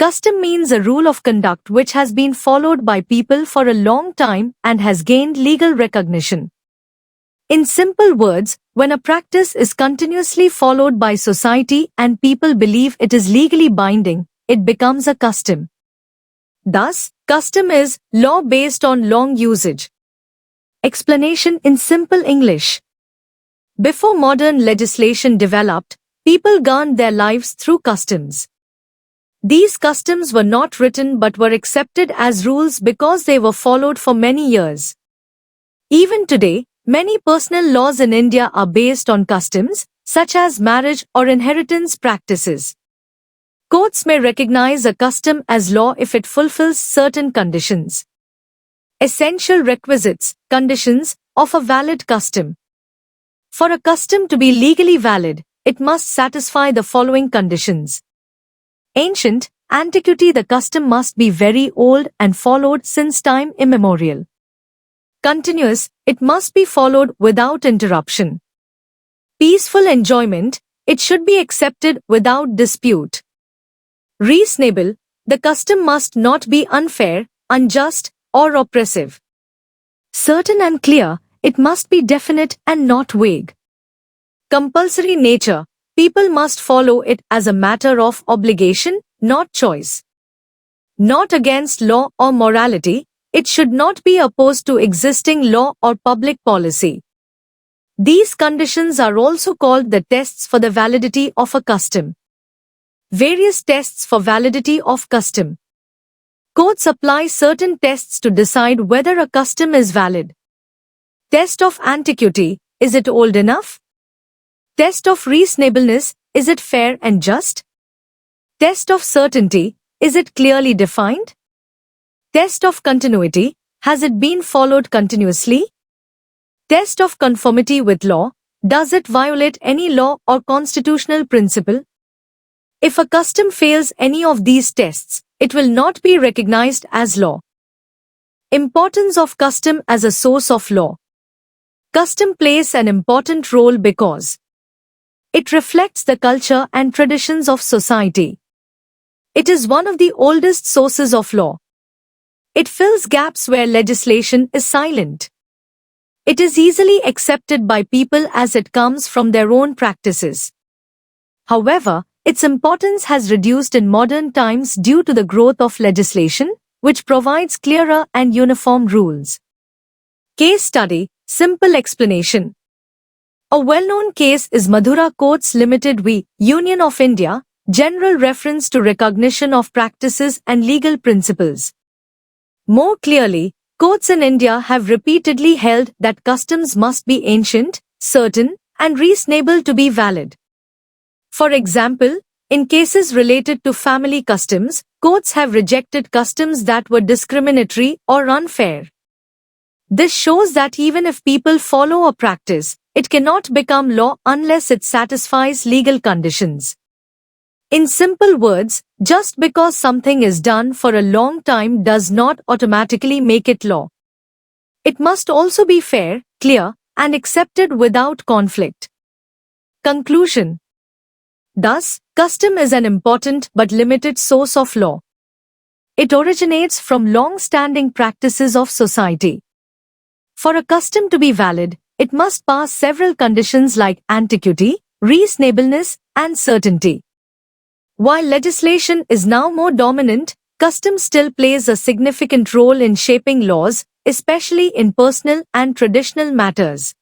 Custom means a rule of conduct which has been followed by people for a long time and has gained legal recognition. In simple words, when a practice is continuously followed by society and people believe it is legally binding, it becomes a custom. Thus, custom is law based on long usage. Explanation in simple English. Before modern legislation developed, people governed their lives through customs. These customs were not written but were accepted as rules because they were followed for many years. Even today, many personal laws in India are based on customs, such as marriage or inheritance practices. Courts may recognize a custom as law if it fulfills certain conditions. Essential requisites, conditions, of a valid custom. For a custom to be legally valid, it must satisfy the following conditions. Ancient, antiquity. The custom must be very old and followed since time immemorial. Continuous, it must be followed without interruption. Peaceful enjoyment, it should be accepted without dispute. Reasonable, the custom must not be unfair, unjust, or oppressive. Certain and clear, it must be definite and not vague. Compulsory nature, people must follow it as a matter of obligation, not choice. Not against law or morality, it should not be opposed to existing law or public policy. These conditions are also called the tests for the validity of a custom. Various tests for validity of custom. Courts apply certain tests to decide whether a custom is valid. Test of antiquity, is it old enough? Test of reasonableness, is it fair and just? Test of certainty, is it clearly defined? Test of continuity, has it been followed continuously? Test of conformity with law, does it violate any law or constitutional principle? If a custom fails any of these tests, it will not be recognized as law. Importance of custom as a source of law. Custom plays an important role because it reflects the culture and traditions of society. It is one of the oldest sources of law. It fills gaps where legislation is silent. It is easily accepted by people as it comes from their own practices. However, its importance has reduced in modern times due to the growth of legislation, which provides clearer and uniform rules. Case study, simple explanation. A well-known case is Madhura Courts Limited v. Union of India, general reference to recognition of practices and legal principles. More clearly, courts in India have repeatedly held that customs must be ancient, certain, and reasonable to be valid. For example, in cases related to family customs, courts have rejected customs that were discriminatory or unfair. This shows that even if people follow a practice, it cannot become law unless it satisfies legal conditions. In simple words, just because something is done for a long time does not automatically make it law. It must also be fair, clear, and accepted without conflict. Conclusion. Thus, custom is an important but limited source of law. It originates from long-standing practices of society. For a custom to be valid, it must pass several conditions like antiquity, reasonableness, and certainty. While legislation is now more dominant, custom still plays a significant role in shaping laws, especially in personal and traditional matters.